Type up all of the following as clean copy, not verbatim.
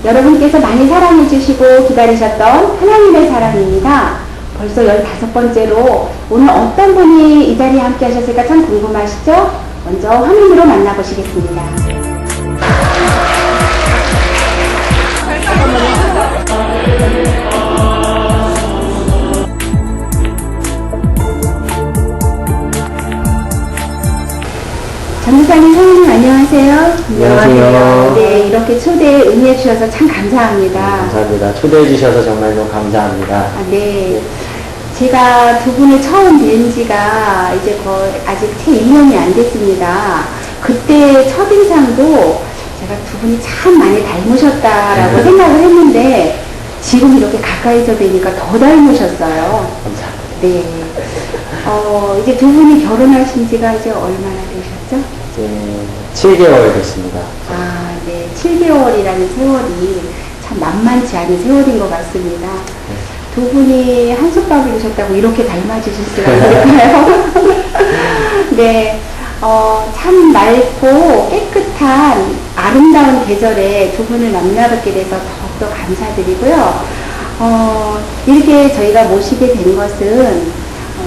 여러분께서 많이 사랑해 주시고 기다리셨던 하나님의 사랑입니다. 벌써 15번째로 오늘 어떤 분이 이 자리에 함께 하셨을까 참 궁금하시죠? 먼저 화면으로 만나보시겠습니다. 전도사님, 성우님 안녕하세요. 안녕하세요. 네, 이렇게 초대에 응해 주셔서 참 감사합니다. 감사합니다. 초대해 주셔서 정말 너무 감사합니다. 네. 제가 두 분을 처음 뵌 지가 이제 거의 아직 채 2년이 안 됐습니다. 그때 첫인상도 제가 두 분이 참 많이 닮으셨다라고 생각을 했는데 지금 이렇게 가까이서 뵈니까 더 닮으셨어요. 감사합니다. 네. 이제 두 분이 결혼하신 지가 이제 얼마나 되셨죠? 이제 7개월 됐습니다. 아, 네. 7개월이라는 세월이 참 만만치 않은 세월인 것 같습니다. 두 분이 한솥밥을 드셨다고 이렇게 닮아지실 수가 있을까요? 네. 참 맑고 깨끗한 아름다운 계절에 두 분을 만나뵙게 돼서 더욱더 감사드리고요. 이렇게 저희가 모시게 된 것은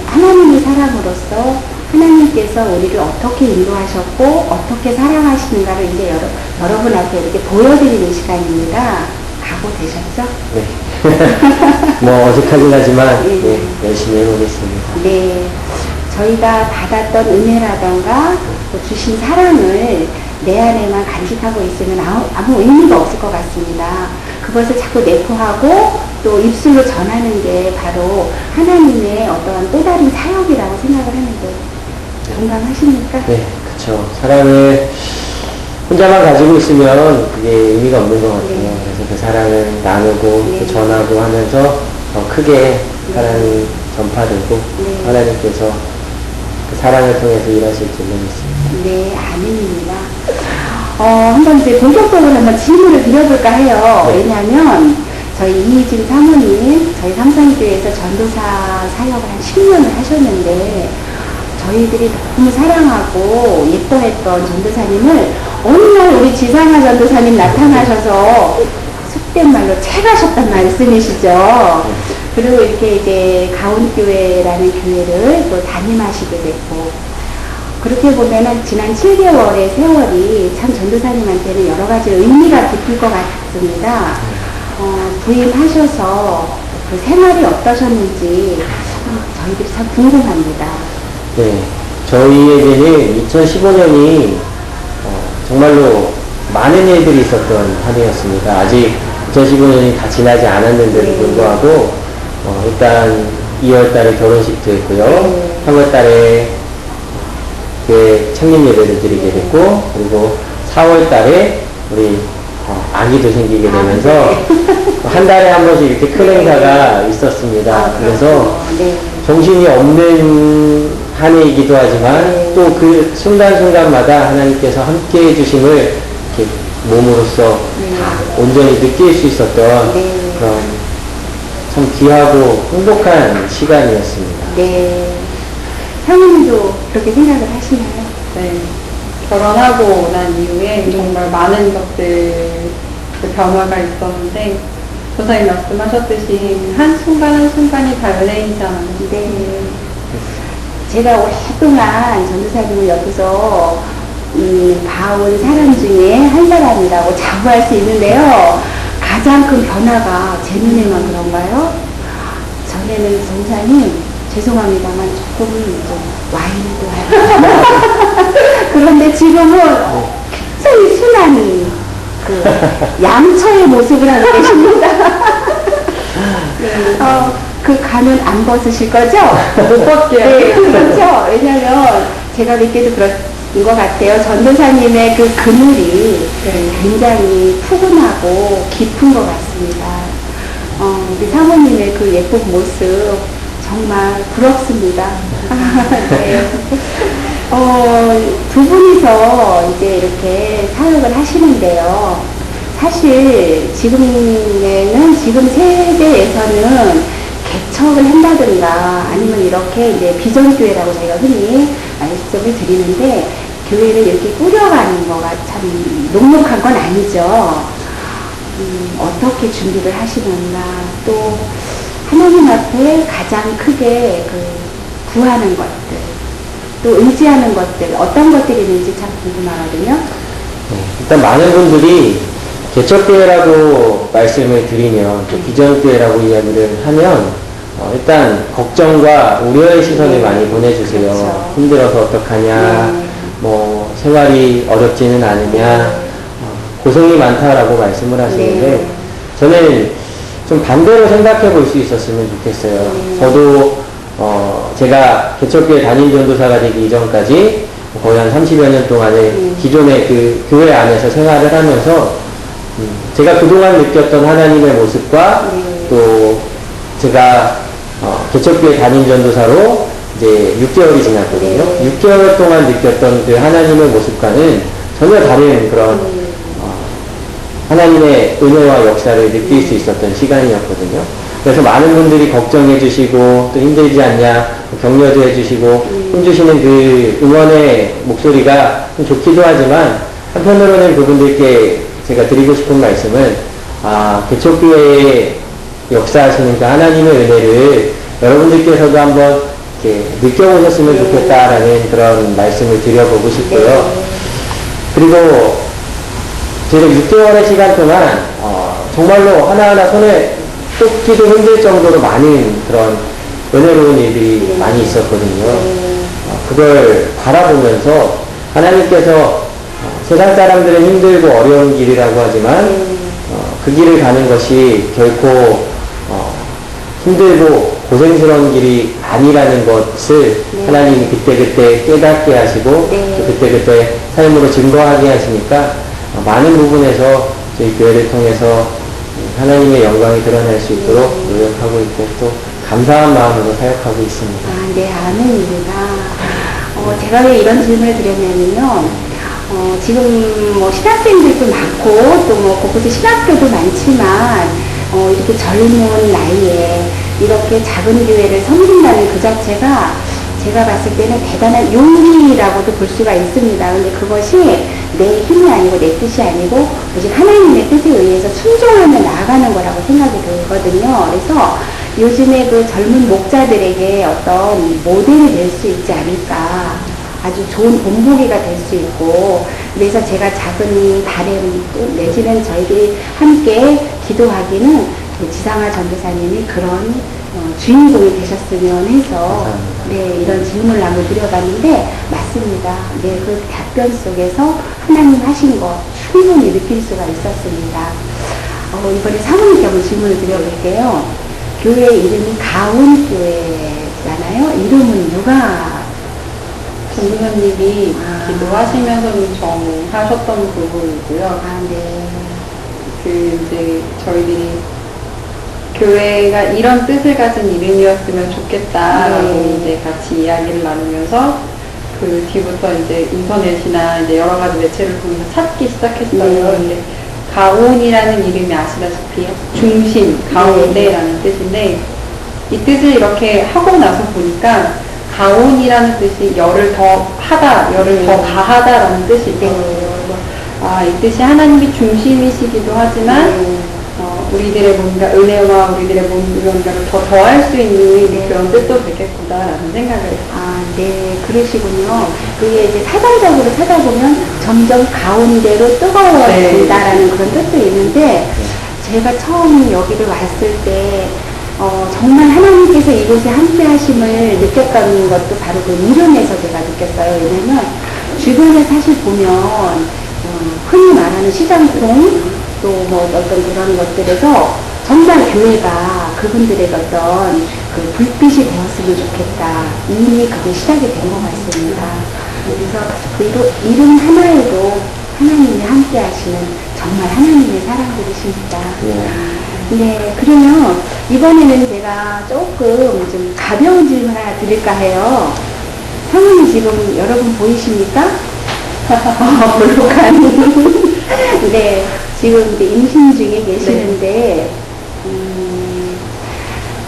하나님의 사랑으로서 하나님께서 우리를 어떻게 인도하셨고 어떻게 사랑하시는가를 이제 여러분 앞에 이렇게 보여드리는 시간입니다. 각오되셨죠? 네. 뭐 어색하긴 하지만 네, 열심히 해보겠습니다. 네. 저희가 받았던 은혜라던가 또 주신 사랑을 내 안에만 간직하고 있으면 아무 의미가 없을 것 같습니다. 그것을 자꾸 내포하고 또 입술로 전하는 게 바로 하나님의 어떤 또 다른 사역이라고 생각을 하는데 공감하십니까? 네, 그렇죠. 사랑을 혼자만 가지고 있으면 그게 의미가 없는 것 같아요. 네. 그래서 그 사랑을 나누고 네. 또 전하고 하면서 더 크게 사랑이 전파되고 네. 하나님께서 그 사랑을 통해서 일하실 줄로 믿습니다. 네, 아멘입니다. 한번 이제 본격적으로 한번 질문을 드려볼까 해요. 네. 왜냐하면 저희 이희진 사모님, 저희 삼성교회에서 전도사 사역을 한 10년을 하셨는데 저희들이 너무 사랑하고 예뻐했던 전도사님을 어느 날 우리 지상아 전도사님 나타나셔서 속된 말로 채가셨단 말씀이시죠. 그리고 이렇게 이제 가온교회라는 교회를 또 담임하시게 됐고, 그렇게 보면은 지난 7개월의 세월이 참 전도사님한테는 여러 가지 의미가 깊을 것 같습니다. 부임하셔서 그 생활이 어떠셨는지 저희들이 참 궁금합니다. 네, 저희에게는 2015년이 정말로 많은 일들이 있었던 한 해였습니다. 아직 2015년이 다 지나지 않았는데도 불구하고 일단 2월 달에 결혼식도 했고요. 3월 달에 교회 창립 예배를 드리게 됐고, 그리고 4월 달에 우리 아기도 생기게 되면서 한 달에 한 번씩 이렇게 큰 행사가 있었습니다. 그래서 정신이 없는 한 해이기도 하지만 또 그 순간순간마다 하나님께서 함께 해주심을 이렇게 몸으로써 다 온전히 느낄 수 있었던 그런 참 귀하고 행복한 시간이었습니다. 네. 사모님도 그렇게 생각을 하시나요? 네. 결혼하고 난 이후에 정말 많은 것들 변화가 있었는데 선생님 말씀하셨듯이 한순간 한순간이 달래이지 않았는데 네. 제가 오랫동안 전도사님을 옆에서 봐온 사람 중에 한 사람이라고 자부할 수 있는데요. 가장 큰 변화가 제 눈에만 그런가요? 전에는 전도사님 죄송합니다만 조금 좀 와인도 하고 그런데 지금은 굉장히 순한 그 양처의 모습을 하고 계십니다. 그 가면 안 벗으실 거죠? 못 벗게요. 네, 그렇죠. 왜냐면 제가 믿기도 그런 것 같아요. 전도사님의 그 그늘이 굉장히 푸근하고 깊은 것 같습니다. 우리 사모님의 그 예쁜 모습 정말 부럽습니다. 네. 두 분이서 이제 이렇게 사역을 하시는데요. 사실 지금 세대에서는 개척을 한다든가 아니면 이렇게 이제 비전교회라고 저희가 흔히 말씀을 드리는데 교회를 이렇게 꾸려가는 거가 참 녹록한 건 아니죠. 어떻게 준비를 하시는가, 또 하나님 앞에 가장 크게 구하는 것들, 또 의지하는 것들, 어떤 것들이 있는지 참 궁금하거든요. 일단 많은 분들이 개척교회라고 말씀을 드리면, 또 비전교회라고 이야기를 하면, 일단 걱정과 우려의 시선을 많이 보내주세요. 그렇죠. 힘들어서 어떡하냐, 뭐 생활이 어렵지는 않으냐, 고생이 많다라고 말씀을 하시는데, 네. 저는 좀 반대로 생각해 볼 수 있었으면 좋겠어요. 저도 제가 개척교회 담임 전도사가 되기 이전까지 거의 한 30여 년 동안에 기존의 그 교회 안에서 생활을 하면서 제가 그동안 느꼈던 하나님의 모습과 또 제가 개척교회 담임 전도사로 이제 6개월이 지났거든요. 6개월 동안 느꼈던 그 하나님의 모습과는 전혀 다른 그런 하나님의 은혜와 역사를 느낄 수 있었던 시간이었거든요. 그래서 많은 분들이 걱정해 주시고 또 힘들지 않냐 격려도 해 주시고 힘주시는 그 응원의 목소리가 좀 좋기도 하지만, 한편으로는 그분들께 제가 드리고 싶은 말씀은 개척교회에 역사하시는 그 하나님의 은혜를 여러분들께서도 한번 이렇게 느껴보셨으면 좋겠다라는 그런 말씀을 드려보고 싶고요. 그리고 제가 6개월의 시간 동안 정말로 하나하나 손에 꼽기도 힘들 정도로 많은 그런 은혜로운 일들이 많이 있었거든요. 그걸 바라보면서 하나님께서 세상 사람들은 힘들고 어려운 길이라고 하지만 그 길을 가는 것이 결코 힘들고 고생스러운 길이 아니라는 것을 하나님이 그때그때 깨닫게 하시고 또 그때그때 삶으로 증거하게 하시니까 많은 부분에서 저희 교회를 통해서 하나님의 영광이 드러날 수 있도록 노력하고 있고 또 감사한 마음으로 사역하고 있습니다. 네, 아멘입니다. 제가 왜 이런 질문을 드렸냐면요. 지금 뭐 신학생들도 많고 또 뭐 곳곳에 신학교도 많지만 이렇게 젊은 나이에 이렇게 작은 교회를 섬긴다는 그 자체가 제가 봤을 때는 대단한 용기라고도 볼 수가 있습니다. 근데 그것이 내 힘이 아니고 내 뜻이 아니고 오직 하나님의 뜻에 의해서 순종하며 나아가는 거라고 생각이 들거든요. 그래서 요즘에 그 젊은 목자들에게 어떤 모델이 될 수 있지 않을까. 아주 좋은 본보기가 될 수 있고, 그래서 제가 작은 바램 내지는 저희들이 함께 기도하기는 지상아 전도사님이 그런 주인공이 되셨으면 해서 이런 질문을 한번 드려봤는데 맞습니다. 그 답변 속에서 하나님 하신 거 충분히 느낄 수가 있었습니다. 이번에 사모님께 한번 질문을 드려볼게요. 교회 이름이 가온교회잖아요. 이름은 누가? 전도사님이 기도하시면서는 정하셨던 부분이고요. 이제 저희들이 교회가 이런 뜻을 가진 이름이었으면 좋겠다라고 이제 같이 이야기를 나누면서 그 뒤부터 이제 인터넷이나 이제 여러 가지 매체를 통해서 찾기 시작했어요. 근데 가온이라는 이름이 아시다시피 중심, 가운데라는 뜻인데 이 뜻을 이렇게 하고 나서 보니까 가온이라는 뜻이 열을 더 하다, 열을 더 가하다라는 뜻이 있더라고요. 이 뜻이 하나님이 중심이시기도 하지만 우리들의 뭔가 은혜와 우리들의 뭔가를 더 더할 수 있는 그런 뜻도 되겠구나라는 생각을 했어요. 네, 그러시군요. 그게 이제 사전적으로 찾아보면 점점 가운데로 뜨거워진다라는 그런 뜻도 있는데, 제가 처음 여기를 왔을 때, 정말 하나님께서 이곳에 함께 하심을 느꼈던 것도 바로 그 이름에서 제가 느꼈어요. 왜냐면, 주변에 사실 보면, 흔히 말하는 시장통, 또 뭐 어떤 그런 것들에서 정말 교회가 그분들의 어떤 그 불빛이 되었으면 좋겠다. 이미 그게 시작이 된 것 같습니다. 그래서 그 이름 하나에도 하나님이 함께 하시는 정말 하나님의 사람들이십니다. 네, 그러면 이번에는 제가 조금 좀 가벼운 질문 하나 드릴까 해요. 사모님 지금 여러분 보이십니까? 볼록한. 네, 지금 이제 임신 중에 계시는데,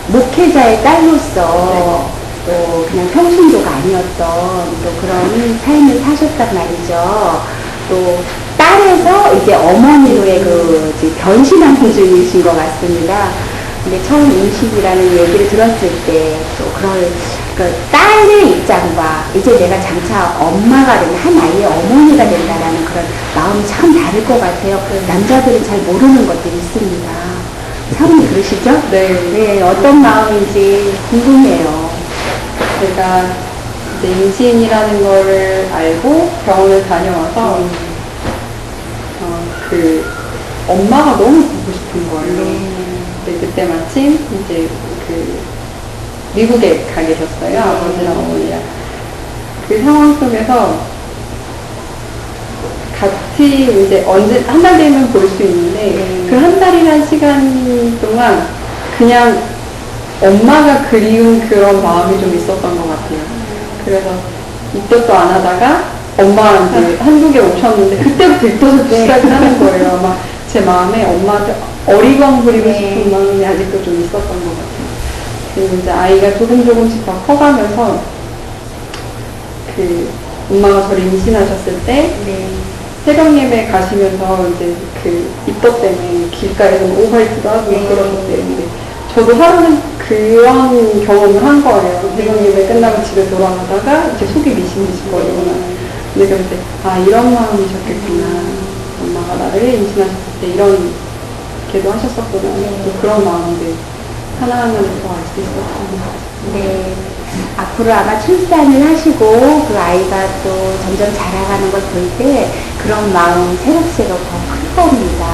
목회자의 딸로서 또 그냥 평신도가 아니었던 또 그런 삶을 사셨단 말이죠. 또 딸에서 이제 어머니로의 그 이제 변신하는 중이신 것 같습니다. 근데 처음 임신이라는 얘기를 들었을 때 또 그럴 그 딸의 입장과 이제 내가 장차 엄마가 된 한 아이의 어머니가 된다라는 그런 마음이 참 다를 것 같아요. 남자들은 잘 모르는 것들이 있습니다. 사모님 그러시죠? 네. 네, 어떤 마음인지 궁금해요. 제가 이제 임신이라는 거를 알고 병원을 다녀와서 그 엄마가 너무 보고 싶은 거예요. 근데 그때 마침 이제 그 미국에 가 계셨어요. 아버지랑 어머니랑. 그 상황 속에서 같이 이제 언제 한 달 되면 볼 수 있는데 그 한 달이라는 시간 동안 그냥 엄마가 그리운 그런 마음이 좀 있었던 것 같아요. 그래서 입덧도 안 하다가 엄마랑 이제 한국에 오셨는데 그때부터 입덧을 시작을 하는 거예요. 아마 제 마음에 엄마한테 어리광 부리고 싶은 마음이 아직도 좀 있었던 것 같아요. 그리고 이제 아이가 조금씩 더 커가면서 그 엄마가 저를 임신하셨을 때 새벽 예배 가시면서 이제 그 입덧 때문에 길가에서 오바이트도 하고 그러셨대요. 근데 저도 하루는 그런 경험을 한 거예요. 새벽 예배 끝나고 집에 돌아가다가 이제 속이 미심미심거리거나. 근데 그럴 때, 아, 이런 마음이셨겠구나. 엄마가 나를 임신하셨을 때 이런 기도하셨었구나. 또 그런 마음들 하나하나를 더 알 수 있었던 것 같아요. 네. 앞으로 아마 출산을 하시고 그 아이가 또 점점 자라가는 걸 볼 때 그런 마음 새록새록 더 클 겁니다.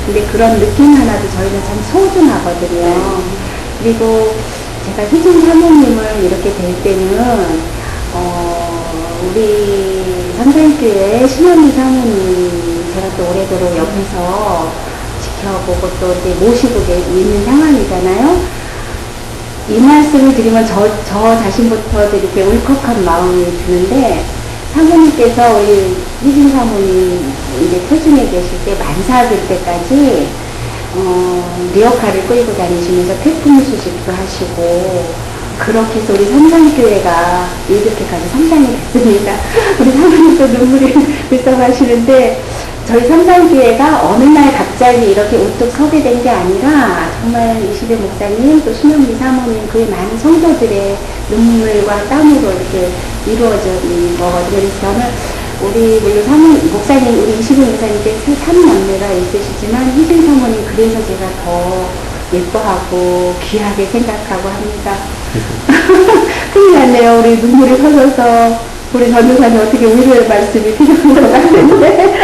근데 그런 느낌 하나도 저희는 참 소중하거든요. 그리고 제가 희진 사모님을 이렇게 뵐 때는 우리 삼산교회 신현미 사모님 제가 또 오래도록 옆에서 지켜보고 또 이제 모시고 있는 상황이잖아요. 이 말씀을 드리면 저 자신부터도 이렇게 울컥한 마음이 드는데, 사모님께서 우리 희진 사모님 이제 태중에 계실 때 만삭일 때까지 리어카를 끌고 다니시면서 태풍 수식도 하시고 그렇게 해서 우리 삼산교회가 이렇게까지 성장이 됐습니다. 우리 사모님도 눈물이 글썽 하시는데, 저희 삼산교회가 어느 날 갑자기 이렇게 우뚝 서게 된 게 아니라 정말 이시대 목사님 또 신영미 사모님 그 많은 성도들의 눈물과 땀으로 이렇게 이루어진 거거든요. 그래서 저는 우리 물론 목사님 우리 이시대 목사님께 3남매가 있으시지만 희진 사모님 그래서 제가 더 예뻐하고 귀하게 생각하고 합니다. 큰일 났네요. 우리 눈물이 터져서 우리 전도사님 어떻게 위로의 말씀이 필요한 것 같은데.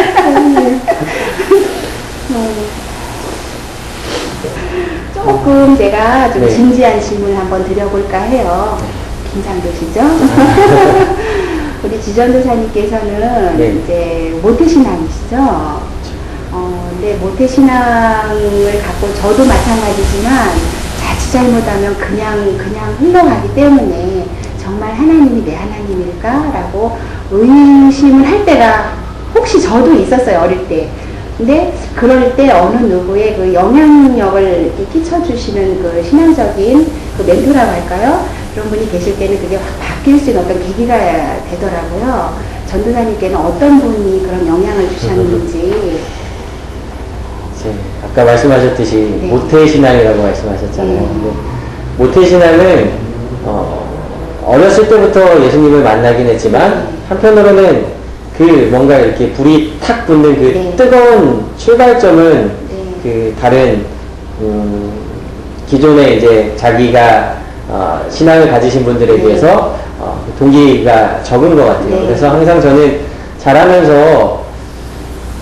조금 제가 좀 진지한 질문을 한번 드려볼까 해요. 긴장되시죠? 우리 지전도사님께서는 이제 모태신앙이시죠? 근데 모태신앙을 갖고 저도 마찬가지지만 자칫 잘못하면 그냥 흘러가기 때문에 정말 하나님이 내 하나님일까라고 의심을 할 때가 혹시 저도 있었어요, 어릴 때. 근데 그럴 때 어느 누구의 그 영향력을 이렇게 끼쳐주시는 그 신앙적인 그 멘토라고 할까요? 그런 분이 계실 때는 그게 확 바뀔 수 있는 어떤 계기가 되더라고요. 전도사님께는 어떤 분이 그런 영향을 주셨는지. 아까 말씀하셨듯이 모태신앙이라고 말씀하셨잖아요. 근데 모태신앙은 어렸을 때부터 예수님을 만나긴 했지만 한편으로는 그 뭔가 이렇게 불이 탁 붙는 그 뜨거운 출발점은 그 다른 기존에 이제 자기가 신앙을 가지신 분들에 비해서 동기가 적은 것 같아요. 그래서 항상 저는 자라면서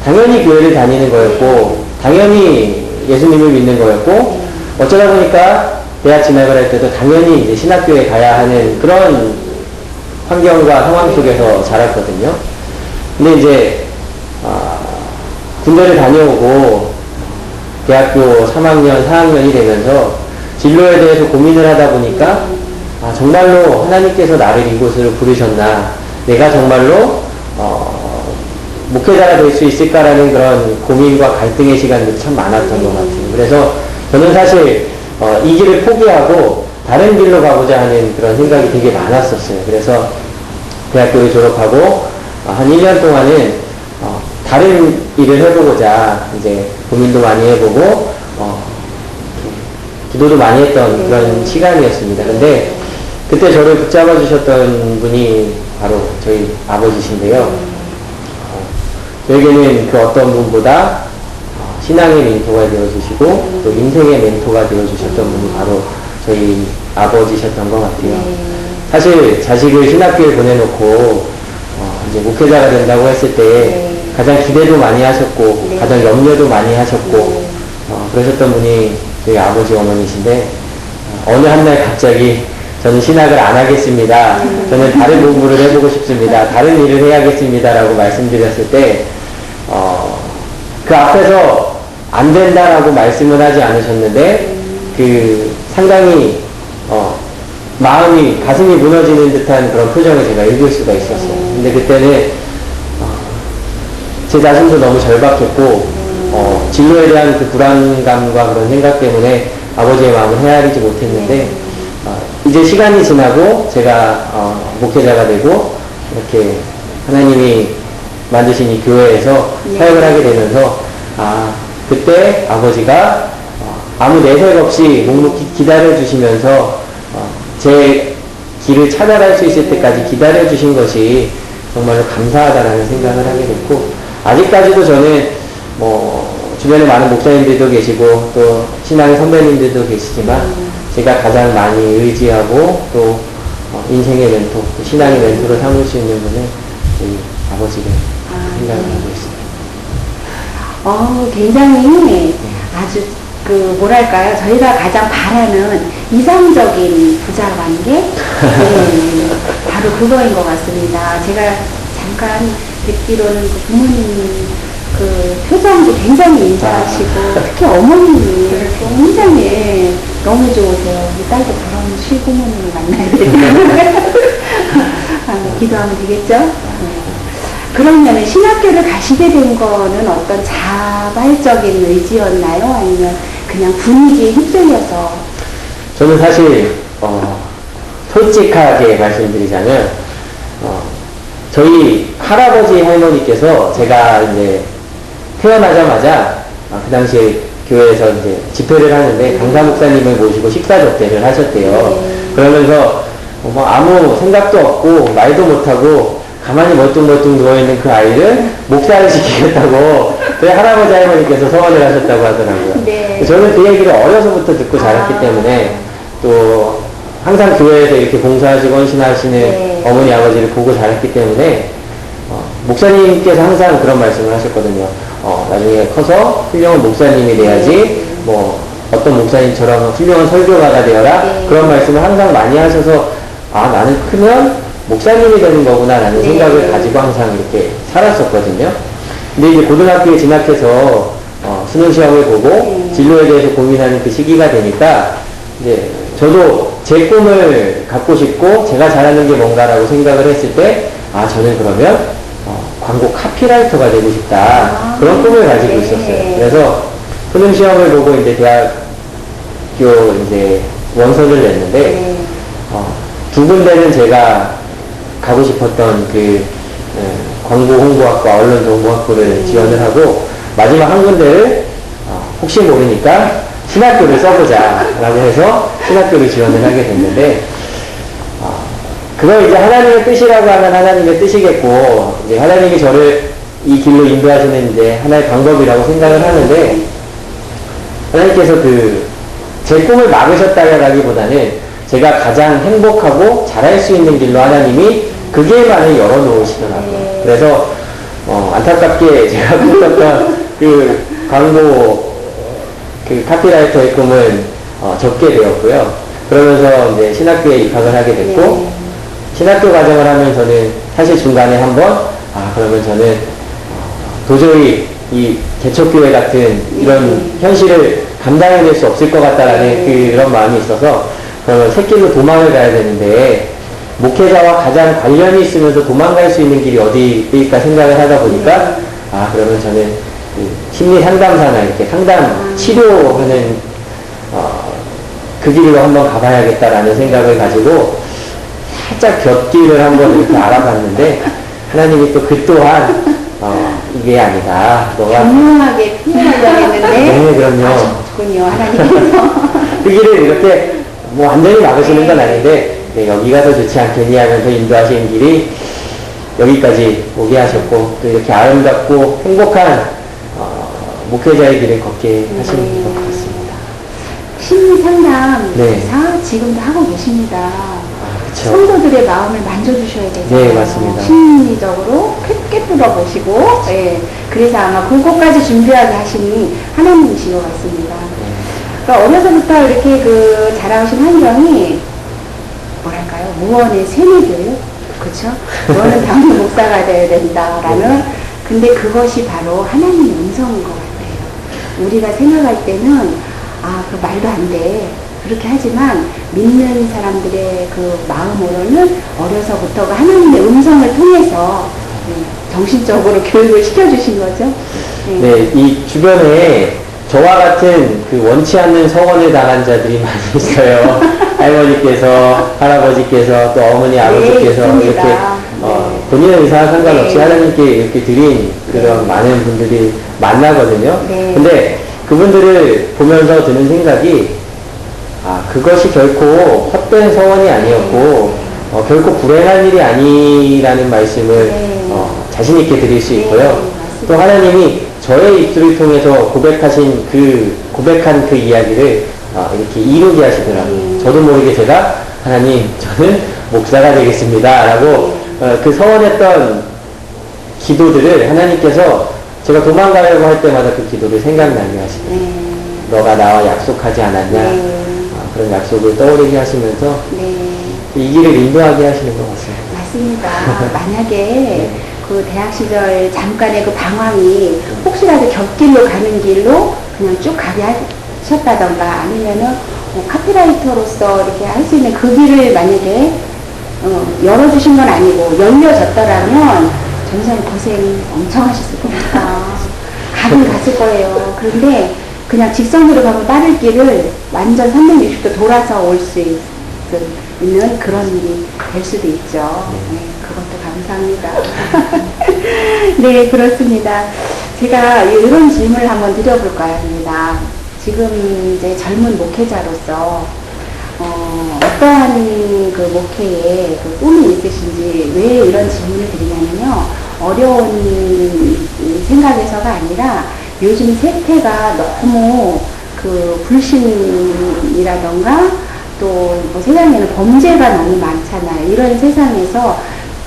당연히 교회를 다니는 거였고 당연히 예수님을 믿는 거였고 어쩌다 보니까 대학 진학을 할 때도 당연히 이제 신학교에 가야 하는 그런 환경과 상황 속에서 자랐거든요. 근데 이제 군대를 다녀오고 대학교 3학년, 4학년이 되면서 진로에 대해서 고민을 하다 보니까 정말로 하나님께서 나를 이곳으로 부르셨나, 내가 정말로 목회자가 될 수 있을까라는 그런 고민과 갈등의 시간들이 참 많았던 것 같아요. 그래서 저는 사실 이 길을 포기하고 다른 길로 가고자 하는 그런 생각이 되게 많았었어요. 그래서 대학교를 졸업하고 한 1년 동안은 다른 일을 해보고자 이제 고민도 많이 해보고 기도도 많이 했던 그런 시간이었습니다. 근데 그때 저를 붙잡아 주셨던 분이 바로 저희 아버지신데요. 저에게는 그 어떤 분보다 신앙의 멘토가 되어주시고 또 인생의 멘토가 되어주셨던 분이 바로 저희 아버지셨던 것 같아요. 사실 자식을 신학교에 보내놓고 이제 목회자가 된다고 했을 때 가장 기대도 많이 하셨고 가장 염려도 많이 하셨고 그러셨던 분이 저희 아버지 어머니신데 어느 한 날 갑자기 저는 신학을 안 하겠습니다. 저는 다른 공부를 해보고 싶습니다. 다른 일을 해야겠습니다. 라고 말씀드렸을 때 그 앞에서 안 된다라고 말씀을 하지 않으셨는데 그 상당히 마음이 가슴이 무너지는 듯한 그런 표정을 제가 읽을 수가 있었어요. 근데 그때는 제 자신도 너무 절박했고 진로에 대한 그 불안감과 그런 생각 때문에 아버지의 마음을 헤아리지 못했는데 이제 시간이 지나고 제가 목회자가 되고 이렇게 하나님이 만드신 이 교회에서 사역을 하게 되면서 그때 아버지가 아무 내색 없이 묵묵히 기다려 주시면서 제 길을 찾아갈 수 있을 때까지 기다려 주신 것이 정말로 감사하다라는 생각을 하게 됐고 아직까지도 저는 주변에 많은 목사님들도 계시고 또 신앙의 선배님들도 계시지만 제가 가장 많이 의지하고 또 인생의 멘토, 신앙의 멘토를 삼을 수 있는 분은 저희 아버지를 생각을 하고 있습니다. 굉장히 아주 뭐랄까요, 저희가 가장 바라는 이상적인 부자 관계? 바로 그거인 것 같습니다. 제가 잠깐 듣기로는 그 부모님 그 표정도 굉장히 인자하시고 특히 어머님이 굉장히 너무 좋으세요. 우리 딸도 그런 시부모님을 만나야 되겠네요. 기도하면 되겠죠? 그러면 신학교를 가시게 된 거는 어떤 자발적인 의지였나요? 아니면 그냥 분위기에 휩쓸려서? 저는 사실 솔직하게 말씀드리자면 저희 할아버지 할머니께서 제가 이제 태어나자마자 그 당시에 교회에서 이제 집회를 하는데 강사 목사님을 모시고 식사 접대를 하셨대요. 그러면서 아무 생각도 없고 말도 못하고 가만히 멀뚱멀뚱 누워있는 그 아이를 목사를 시키겠다고 저희 할아버지 할머니께서 서원을 하셨다고 하더라고요. 네. 저는 그 얘기를 어려서부터 듣고 자랐기 때문에 또 항상 교회에서 이렇게 봉사하시고 헌신하시는 어머니 아버지를 보고 자랐기 때문에 목사님께서 항상 그런 말씀을 하셨거든요. 나중에 커서 훌륭한 목사님이 돼야지 어떤 목사님처럼 훌륭한 설교가가 되어라 그런 말씀을 항상 많이 하셔서 나는 크면 목사님이 되는 거구나 라는 생각을 가지고 항상 이렇게 살았었거든요. 근데 이제 고등학교에 진학해서 수능 시험을 보고 진로에 대해서 고민하는 그 시기가 되니까 이제 저도 제 꿈을 갖고 싶고 제가 잘하는 게 뭔가라고 생각을 했을 때 저는 그러면 광고 카피라이터가 되고 싶다 그런 꿈을 가지고 있었어요. 그래서 수능 시험을 보고 이제 대학교 이제 원서를 냈는데 두 군데는 제가 가고 싶었던 그 광고 홍보학과 언론 정보학부를 지원을 하고 마지막 한 군데를 혹시 모르니까 신학교를 써보자 라고 해서 신학교를 지원을 하게 됐는데 그걸 이제 하나님의 뜻이라고 하면 하나님의 뜻이겠고 이제 하나님이 저를 이 길로 인도하시는 이제 하나의 방법이라고 생각을 하는데 하나님께서 제 꿈을 막으셨다라기보다는 제가 가장 행복하고 잘할 수 있는 길로 하나님이 그 길만을 열어놓으시더라고요. 그래서 안타깝게 제가 꿈꿨던 그 광고 그 카피라이터의 꿈은 접게 되었고요. 그러면서 이제 신학교에 입학을 하게 됐고 신학교 과정을 하면서는 사실 중간에 한번 그러면 저는 도저히 이 개척교회 같은 이런 현실을 감당해낼 수 없을 것 같다라는 그런 마음이 있어서 그러면 새길로 도망을 가야 되는데 목회자와 가장 관련이 있으면서 도망갈 수 있는 길이 어디일까 생각을 하다 보니까 그러면 저는 그 심리 상담사나 이렇게 상담 치료하는 그 길로 한번 가봐야겠다라는 생각을 가지고 살짝 곁길을 한번 이렇게 알아봤는데 하나님이 또 그 또한 이게 아니다. 너가 분명하게 표현하려고 했는데 네, 그럼요. 아셨군요, 하나님께서. 그 길을 이렇게 뭐 완전히 막으시는 건 아닌데 네, 여기가 더 좋지 않겠니 하면서 인도하시는 길이 여기까지 오게 하셨고 또 이렇게 아름답고 행복한 목회자의 길을 걷게 하신 것 같습니다. 심리 상담 네. 지금도 하고 계십니다. 그쵸. 성도들의 마음을 만져주셔야 되잖아요. 네, 맞습니다. 심리적으로 깨뚫어 보시고, 예. 그래서 아마 그것까지 준비하게 하시니 하나님이신 것 같습니다. 그러니까 어려서부터 이렇게 자라오신 환경이 뭐랄까요? 무언의 세뇌교육, 그렇죠? 너는 당연히 목사가 되어야 된다라는. 근데 그것이 바로 하나님의 음성인 것 같아요. 우리가 생각할 때는 그 말도 안 돼. 그렇게 하지만 믿는 사람들의 그 마음으로는 어려서부터가 하나님의 음성을 통해서 정신적으로 교육을 시켜주신 거죠. 네, 이 주변에 저와 같은 그 원치 않는 서원을 당한 자들이 많이 있어요. 할머니께서, 할아버지께서, 또 어머니, 아버지께서 있습니다. 이렇게 본인의 의사와 상관없이 네. 하나님께 이렇게 드린 그런 많은 분들이 만나거든요. 네. 근데 그분들을 보면서 드는 생각이 그것이 결코 헛된 서원이 아니었고 결코 불행한 일이 아니라는 말씀을 네. 자신 있게 드릴 수 있고요. 네, 또 하나님이 저의 입술을 통해서 고백한 그 이야기를 이렇게 이루게 하시더라고요. 저도 모르게 제가 하나님 저는 목사가 되겠습니다 라고 그 서원했던 기도들을 하나님께서 제가 도망가려고 할 때마다 그 기도를 생각나게 하시더라고요. 너가 나와 약속하지 않았냐 그런 약속을 떠오르게 하시면서 이 길을 인도하게 하시는 것 같습니다. 맞습니다. 만약에 그 대학 시절 잠깐의 그 방황이 혹시라도 곁길로 가는 길로 그냥 쭉 가게 하셨다던가 아니면은 카피라이터로서 이렇게 할 수 있는 그 길을 만약에 열어주신 건 아니고 열려졌더라면 전선 고생 엄청 하셨을 겁니다. 가긴 갔을 거예요. 그런데 그냥 직선으로 가면 빠를 길을 완전 360도 돌아서 올 수 있는 그런 일이 될 수도 있죠. 네, 그것도 감사합니다. 네, 그렇습니다. 제가 이런 질문을 한번 드려볼까 합니다. 지금 이제 젊은 목회자로서 어떠한 그 목회에 그 꿈이 있으신지 왜 이런 질문을 드리냐면요. 어려운 생각에서가 아니라 요즘 세태가 너무 그 불신이라던가 또 뭐 세상에는 범죄가 너무 많잖아요. 이런 세상에서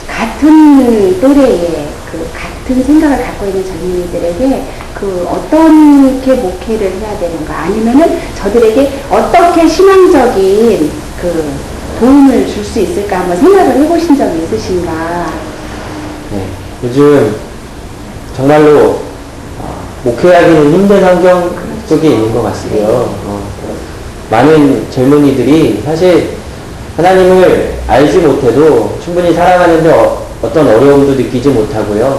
같은 또래의 그 같은 생각을 갖고 있는 젊은이들에게 그 어떻게 목회를 해야 되는가 아니면은 저들에게 어떻게 신앙적인 그 도움을 줄 수 있을까 한번 생각을 해보신 적이 있으신가? 네, 요즘 정말로 목회하기는 힘든 환경 속에 있는 것 같고요. 많은 젊은이들이 사실 하나님을 알지 못해도 충분히 살아가는데 어떤 어려움도 느끼지 못하고요.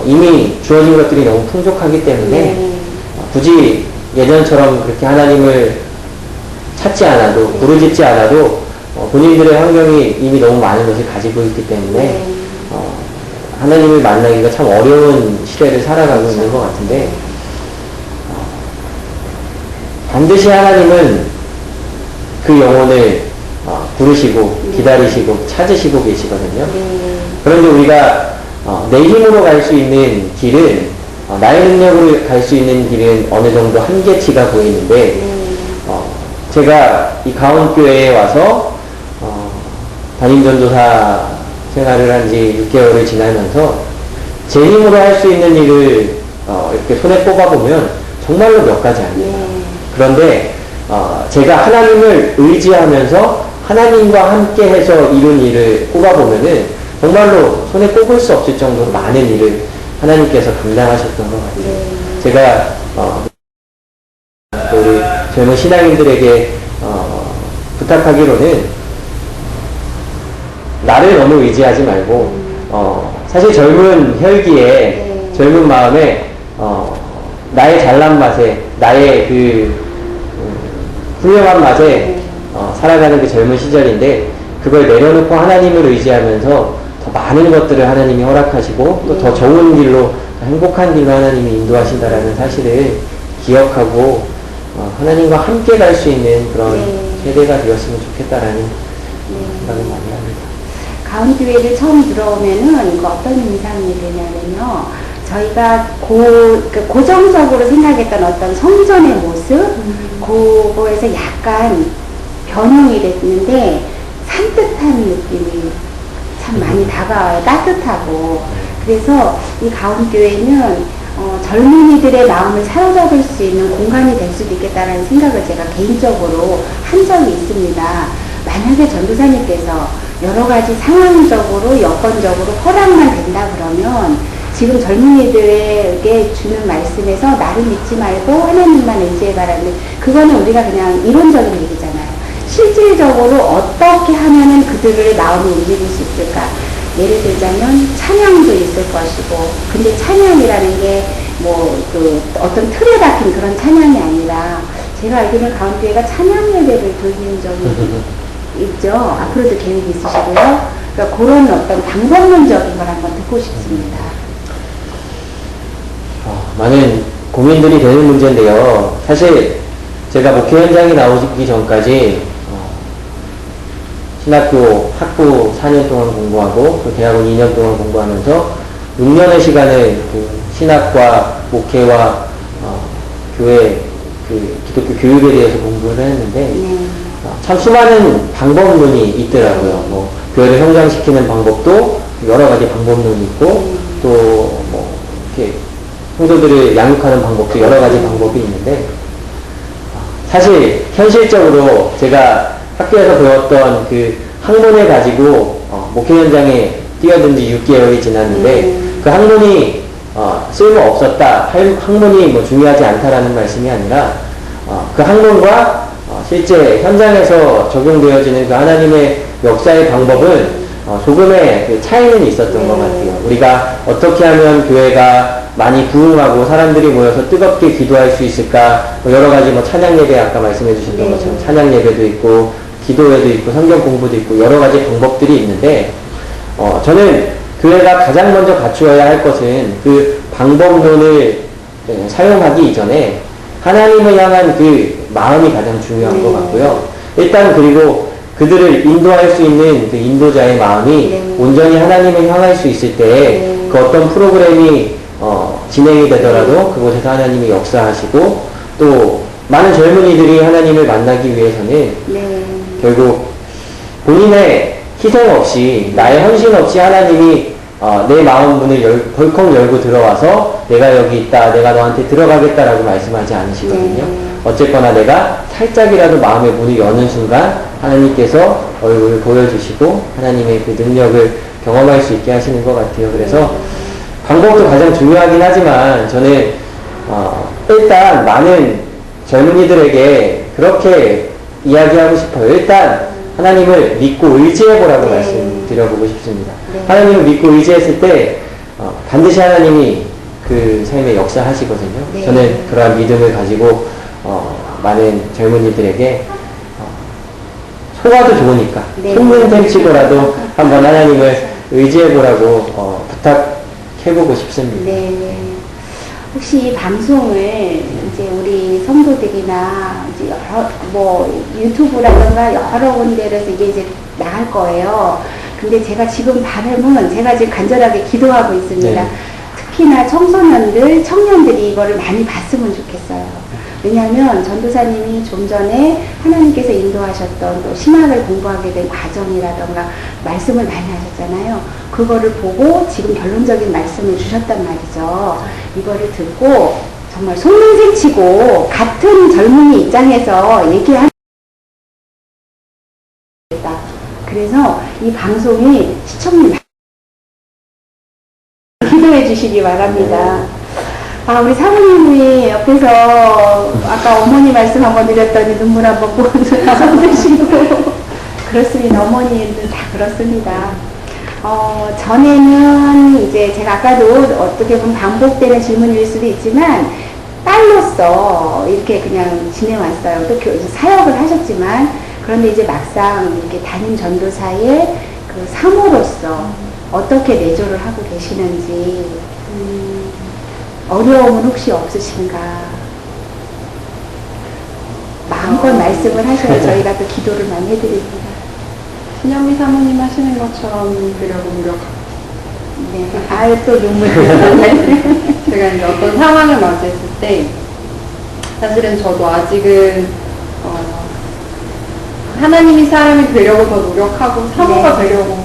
이미 주어진 것들이 너무 풍족하기 때문에 굳이 예전처럼 그렇게 하나님을 찾지 않아도 부르짖지 않아도 본인들의 환경이 이미 너무 많은 것을 가지고 있기 때문에 하나님을 만나기가 참 어려운 시대를 살아가고 있는 것 같은데 반드시 하나님은 그 영혼을 부르시고 기다리시고 찾으시고 계시거든요. 그런데 우리가 내 힘으로 갈 수 있는 길은 나의 능력으로 갈 수 있는 길은 어느 정도 한계치가 보이는데 제가 이 가온교회에 와서 담임전도사 생활을 한 지 6개월을 지나면서 제 힘으로 할 수 있는 일을 이렇게 손에 꼽아보면 정말로 몇 가지 아니에요. 그런데 제가 하나님을 의지하면서 하나님과 함께 해서 이룬 일을 꼽아보면은 정말로 손에 꼽을 수 없을 정도로 많은 일을 하나님께서 감당하셨던 것 같아요. 제가 우리 젊은 신앙인들에게 부탁하기로는 나를 너무 의지하지 말고 사실 젊은 혈기에 젊은 마음에 나의 잘난 맛에 나의 그 훌륭한 맛에 살아가는 그 젊은 시절인데 그걸 내려놓고 하나님을 의지하면서 더 많은 것들을 하나님이 허락하시고 또 더 좋은 길로 행복한 길로 하나님이 인도하신다라는 사실을 기억하고 하나님과 함께 갈 수 있는 그런 네. 세대가 되었으면 좋겠다라는 생각을 많이 합니다. 가운교회를 처음 들어오면은 그 어떤 인상이 드냐면요. 저희가 고정적으로 생각했던 어떤 성전의 모습, 그거에서 약간 변형이 됐는데 산뜻한 느낌이 참 많이 다가와요. 따뜻하고. 그래서 이 가운교회는 젊은이들의 마음을 사로잡을 수 있는 공간이 될 수도 있겠다는 생각을 제가 개인적으로 한 적이 있습니다. 만약에 전도사님께서 여러 가지 상황적으로 여건적으로 허락만 된다 그러면 지금 젊은이들에게 주는 말씀에서 나를 믿지 말고 하나님만 의지해봐라는, 그거는 우리가 그냥 이론적인 얘기잖아요. 실질적으로 어떻게 하면은 그들의 마음을 움직일 수 있을까? 예를 들자면 찬양도 있을 것이고, 근데 찬양이라는 게 어떤 틀에 박힌 그런 찬양이 아니라, 제가 알기로는 가운데가 찬양 예배를 돌리는 적이 있죠. 앞으로도 계획이 있으시고요. 그러니까 그런 어떤 방법론적인 걸 한번 듣고 싶습니다. 많은 고민들이 되는 문제인데요. 사실 제가 목회 현장에 나오기 전까지 신학교 학부 4년 동안 공부하고 또 대학원 2년 동안 공부하면서 6년의 시간을 그 신학과 목회와 교회 기독교 교육에 대해서 공부를 했는데 참 수많은 방법론이 있더라고요. 교회를 성장시키는 방법도 여러 가지 방법론이 있고 또 이렇게 성도들을 양육하는 방법도 여러 가지 방법이 있는데, 사실 현실적으로 제가 학교에서 배웠던 그 학문을 가지고 목회 현장에 뛰어든 지 6개월이 지났는데 그 학문이 쓸모없었다, 학문이 중요하지 않다라는 말씀이 아니라 그 학문과 실제 현장에서 적용되어지는 그 하나님의 역사의 방법은 조금의 그 차이는 있었던 것 같아요. 우리가 어떻게 하면 교회가 많이 부흥하고 사람들이 모여서 뜨겁게 기도할 수 있을까, 여러 가지 찬양 예배, 아까 말씀해 주셨던 것처럼 찬양 예배도 있고 기도회도 있고 성경 공부도 있고 여러 가지 방법들이 있는데, 저는 교회가 가장 먼저 갖추어야 할 것은 그 방법론을 사용하기 이전에 하나님을 향한 그 마음이 가장 중요한 것 같고요. 일단 그리고 그들을 인도할 수 있는 그 인도자의 마음이 온전히 하나님을 향할 수 있을 때 그 어떤 프로그램이 진행이 되더라도 그곳에서 하나님이 역사하시고, 또 많은 젊은이들이 하나님을 만나기 위해서는 결국 본인의 희생 없이, 나의 헌신 없이 하나님이 내 마음 문을 벌컥 열고 들어와서 내가 여기 있다, 내가 너한테 들어가겠다라고 말씀하지 않으시거든요. 어쨌거나 내가 살짝이라도 마음의 문을 여는 순간 하나님께서 얼굴을 보여주시고 하나님의 그 능력을 경험할 수 있게 하시는 것 같아요. 그래서 방법도 가장 중요하긴 하지만 저는 일단 많은 젊은이들에게 그렇게 이야기하고 싶어요. 일단 하나님을 믿고 의지해보라고 말씀드려보고 싶습니다. 하나님을 믿고 의지했을 때 반드시 하나님이 그 삶에 역사하시거든요. 저는 그러한 믿음을 가지고 많은 젊은이들에게 소화도 좋으니까 속는 셈 치고라도 한번 하나님을 의지해보라고 부탁해보고 싶습니다. 혹시 이 방송을 이제 우리 성도들이나 이제 유튜브라든가 여러 군데에서 이게 이제 나갈 거예요. 근데 제가 지금 바람은 제가 지금 간절하게 기도하고 있습니다. 특히나 청소년들, 청년들이 이거를 많이 봤으면 좋겠어요. 왜냐하면 전도사님이 좀 전에 하나님께서 인도하셨던 또 신학을 공부하게 된 과정이라던가 말씀을 많이 하셨잖아요. 그거를 보고 지금 결론적인 말씀을 주셨단 말이죠. 이거를 듣고 정말 속는 셈치고 같은 젊은이 입장에서 얘기하는, 그래서 이 방송이 시청률 기도해 주시기 바랍니다. 우리 사모님이 옆에서 아까 어머니 말씀 한번 드렸더니 눈물 한번 보여주시고 그렇습니다. 어머니들 다 그렇습니다. 전에는 이제 제가 아까도 어떻게 보면 반복되는 질문일 수도 있지만 딸로서 이렇게 그냥 지내왔어요. 또 사역을 하셨지만, 그런데 이제 막상 이렇게 담임 전도사의 그 사모로서 어떻게 내조를 하고 계시는지 어려움은 혹시 없으신가? 마음껏 말씀을 하셔야 저희가 또 기도를 많이 해드립니다. 신현미 사모님 하시는 것처럼 되려고 노력하고 네. 아유, 또 눈물이 나네. 제가 이제 어떤 상황을 맞이했을 때 사실은 저도 아직은 하나님이 사람이 되려고 더 노력하고 사모가 네. 되려고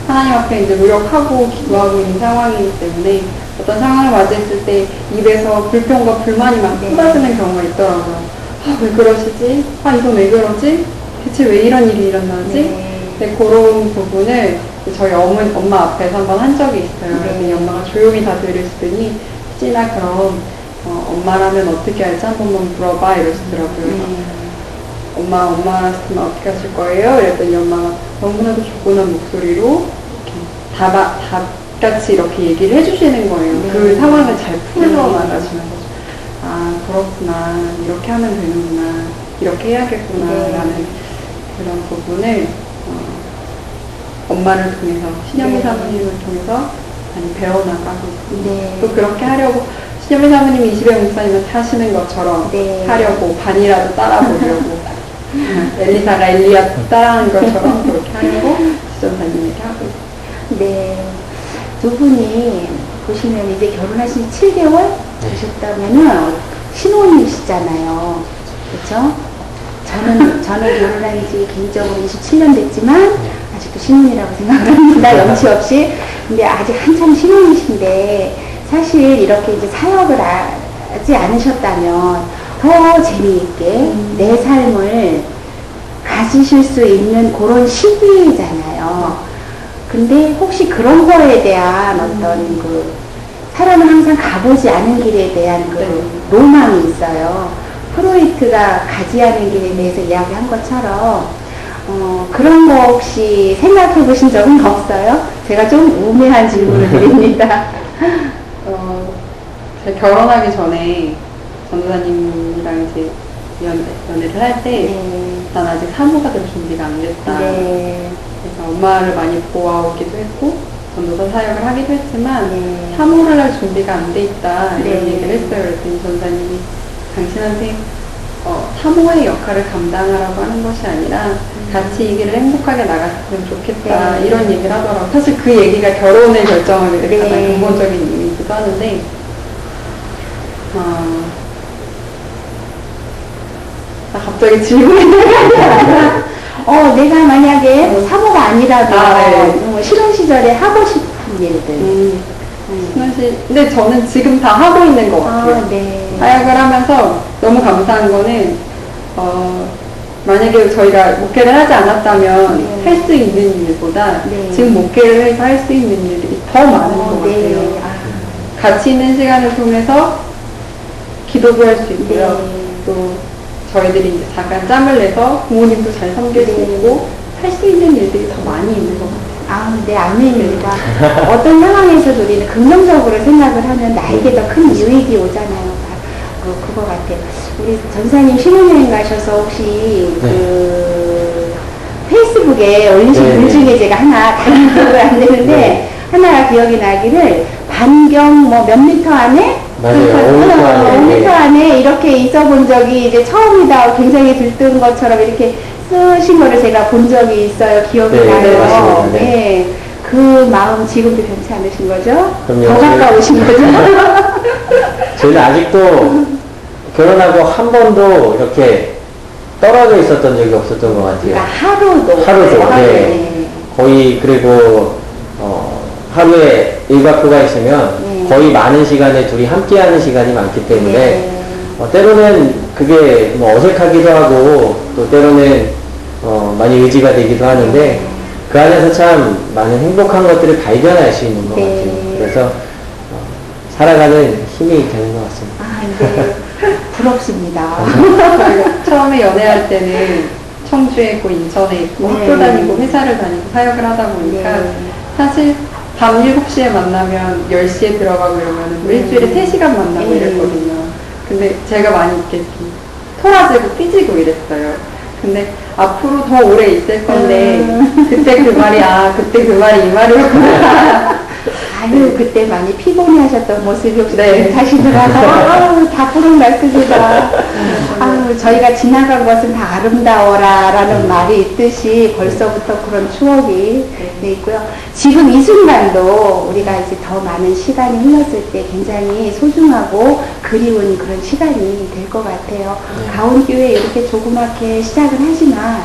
하나님 앞에 이제 노력하고 기도하고 있는 상황이기 때문에 어떤 상황을 맞이했을 때 입에서 불평과 불만이 막 네. 쏟아지는 경우가 있더라고요. 아, 왜 그러시지? 아, 이건 왜 그러지? 대체 왜 이런 일이 일어나지? 네. 근데 그런 부분을 저희 엄마 앞에서 한번 한 적이 있어요. 네. 그랬더니 엄마가 조용히 다 들으시더니 찌나 그럼 엄마라면 어떻게 할지 한 번만 물어봐 이러시더라고요. 엄마 같으면 어떻게 하실 거예요? 이랬더니 엄마가 너무나도 조곤한 목소리로 이렇게 답같이 이렇게 얘기를 해주시는 거예요. 네. 그 상황을 잘 풀어 네. 나가시면서 아 그렇구나 이렇게 하면 되는구나 이렇게 해야겠구나 네. 라는 그런 부분을 엄마를 통해서 신현미 네. 사모님을 통해서 많이 배워나가고 있습니다. 네. 또 그렇게 하려고 신현미 사모님이 20의 목사님한테 하시는 것처럼 네. 하려고 반이라도 따라보려고 엘리사가 엘리야 따라하는 것처럼 그렇게 하려고 지전사님에게 하고 있습니다. 네. 두 분이 보시면 이제 결혼하신 7개월 되셨다면은 신혼이시잖아요. 그렇죠? 저는 결혼한 지 개인적으로 27년 됐지만 아직도 신혼이라고 생각을 합니다. 염치 없이. 근데 아직 한참 신혼이신데 사실 이렇게 이제 사역을 하지 않으셨다면 더 재미있게 내 삶을 가지실 수 있는 그런 시기잖아요. 근데 혹시 그런 거에 대한 어떤 그 사람은 항상 가보지 않은 길에 대한 그 네. 로망이 있어요. 프로이트가 가지하는 길에 대해서 이야기한 것처럼 그런 거 혹시 생각해 보신 적은 없어요? 제가 좀 우매한 질문을 드립니다. 제가 결혼하기 전에 전도사님이랑 이제 연애를 할 때 난 네. 아직 사모가 될 준비가 안 됐다. 네. 그래서 엄마를 많이 보아오기도 했고 전도사 사역을 하기도 했지만 네. 사모를 할 준비가 안 돼 있다 이런 네. 얘기를 했어요. 그랬더니 전도사님이 당신한테 사모의 역할을 감당하라고 하는 것이 아니라 같이 이 길을 행복하게 나갔으면 좋겠다 네. 이런 얘기를 하더라고요. 사실 그 얘기가 결혼을 결정하는 데 가장 네. 근본적인 이유이기도 하는데 갑자기 질문이 내가 만약에 사모가 아니라도 네. 실험 시절에 하고 싶은 일들. 근데 저는 지금 다 하고 있는 것 같아요. 네. 사역을 하면서 너무 감사한 거는 만약에 저희가 목회를 하지 않았다면 네. 할 수 있는 일보다 네. 지금 목회를 해서 할 수 있는 일들이 더 많은 것 네. 같아요. 아, 같이 있는 시간을 통해서 기도도 할 수 있고요. 네. 또 저희들이 이제 잠깐 짬을 내서 부모님도 잘 섬길 수 네. 있고 할 수 있는 일들이 더 많이 있는 것 같아요. 네, 아멘입니다. 어떤 상황에서도 우리는 긍정적으로 생각을 하면 나에게 더 큰 유익이 오잖아요. 그거 같아요. 우리 전사님 신혼여행 가셔서 혹시 그 페이스북에 올리신 네. 글 중에 제가 하나 다른 기억을 안 되는데 네. 하나가 기억이 나기를 반경 몇 미터 안에 맞아요. 5미터 안에 이렇게 있어 본 적이 이제 처음이다. 굉장히 들뜬 것처럼 이렇게 쓰신 거를 제가 본 적이 있어요. 기억이 네, 나요. 네, 맞습니다. 네. 네. 그 마음 지금도 변치 않으신 거죠? 그럼요. 더 가까우신 거죠? 저희는 아직도 결혼하고 한 번도 이렇게 떨어져 있었던 적이 없었던 것 같아요. 그러니까 하루도. 하루도, 네. 네. 거의 그리고 하루에 1박 2가 있으면 네. 거의 많은 시간에 둘이 함께하는 시간이 많기 때문에 네. 때로는 그게 뭐 어색하기도 하고 또 때로는 많이 의지가 되기도 하는데 그 안에서 참 많은 행복한 것들을 발견할 수 있는 것 네. 같아요. 그래서 살아가는 힘이 되는 것 같습니다. 네. 부럽습니다. 저희가 처음에 연애할 때는 청주에 있고 인천에 있고 네. 학교 다니고 회사를 다니고 사역을 하다 보니까 네. 사실 밤 7시에 만나면 10시에 들어가고 이러면 뭐 일주일에 3시간 만나고 네. 이랬거든요. 근데 제가 많이 이렇게 좀 토라지고 삐지고 이랬어요. 근데 앞으로 더 오래 있을 건데 그때 그 말이 그때 그 말이 이 말이었구나. 아유, 그때 많이 피곤해 하셨던 모습이 혹시 네. 기억하시더라고요. 아유, 다 그런 말씀이다. 아유, 저희가 지나간 것은 다 아름다워라 라는 말이 있듯이 벌써부터 그런 추억이 돼 있고요. 지금 이 순간도 우리가 이제 더 많은 시간이 흘렀을 때 굉장히 소중하고 그리운 그런 시간이 될 것 같아요. 가온교회 이렇게 조그맣게 시작을 하지만,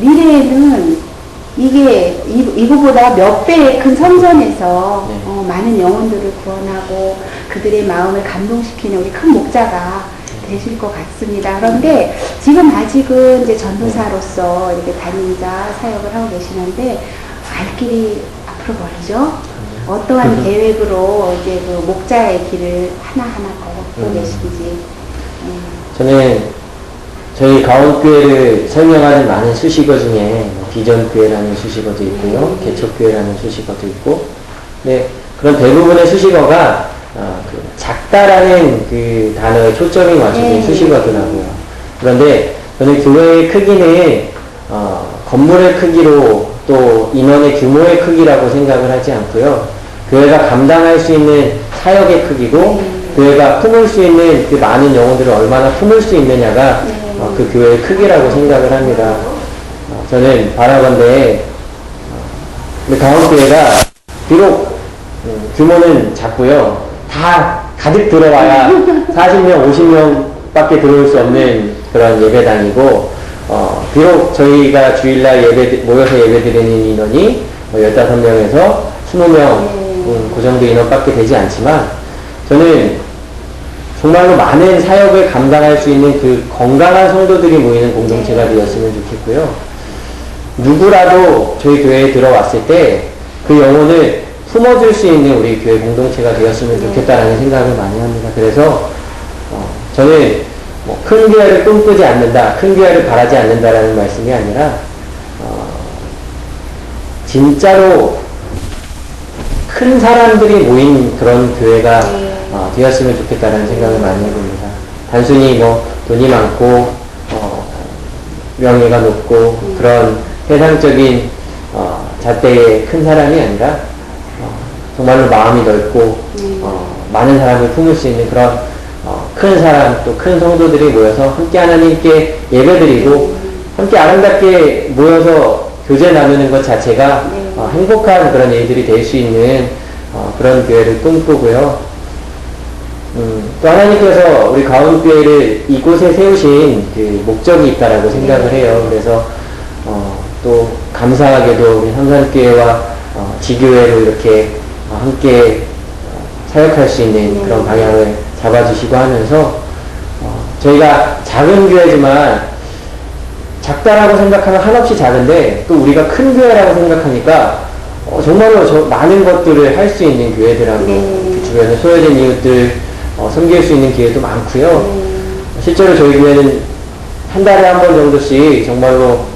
미래에는 이게 이거보다 몇 배의 큰 선전에서 네. 많은 영혼들을 구원하고 그들의 마음을 감동시키는 우리 큰 목자가 되실 것 같습니다. 그런데 지금 아직은 이제 전도사로서 이렇게 담임자 사역을 하고 계시는데 갈 길이 앞으로 멀죠. 어떠한 계획으로 이제 그 목자의 길을 하나하나 걷고 계신지. 저는 저희 가온교회를 설명하는 많은 수식어 중에 비전교회라는 수식어도 있고요. 개척교회라는 수식어도 있고, 네, 그런 대부분의 수식어가 그 작다라는 그 단어에 초점이 맞춰진 수식어더라고요. 그런데 저는 교회의 크기는 건물의 크기로 또 인원의 규모의 크기라고 생각을 하지 않고요. 교회가 감당할 수 있는 사역의 크기고 교회가 품을 수 있는 그 많은 영혼들을 얼마나 품을 수 있느냐가 그 교회의 크기라고 생각을 합니다. 저는 바라건대 우리 가온교회가 비록 규모는 작고요. 다 가득 들어와야 40명, 50명밖에 들어올 수 없는 그런 예배당이고, 비록 저희가 주일날 모여서 예배드리는 인원이 15명에서 20명 그 정도 인원밖에 되지 않지만, 저는 정말로 많은 사역을 감당할 수 있는 그 건강한 성도들이 모이는 공동체가 되었으면 좋겠고요. 누구라도 저희 교회에 들어왔을 때 그 영혼을 품어줄 수 있는 우리 교회 공동체가 되었으면 좋겠다라는 생각을 많이 합니다. 그래서 저는 큰 교회를 꿈꾸지 않는다, 큰 교회를 바라지 않는다라는 말씀이 아니라 진짜로 큰 사람들이 모인 그런 교회가 되었으면 좋겠다라는 생각을 많이 해봅니다. 단순히 돈이 많고 명예가 높고 그런 세상적인 잣대의 큰 사람이 아니라 정말로 마음이 넓고 많은 사람을 품을 수 있는 그런 큰 사람, 또 큰 성도들이 모여서 함께 하나님께 예배드리고 함께 아름답게 모여서 교제 나누는 것 자체가 행복한 그런 일들이 될 수 있는 그런 교회를 꿈꾸고요. 또 하나님께서 우리 가온교회를 이곳에 세우신 그 목적이 있다라고 생각을 해요. 그래서 또 감사하게도 우리 삼산교회와 지교회로 이렇게 함께 사역할 수 있는 그런 방향을 잡아주시고 하면서 저희가 작은 교회지만 작다라고 생각하면 한없이 작은데 또 우리가 큰 교회라고 생각하니까 정말로 많은 것들을 할 수 있는 교회들하고 그 주변에 소외된 이웃들 섬길 수 있는 기회도 많고요. 실제로 저희 교회는 한 달에 한 번 정도씩 정말로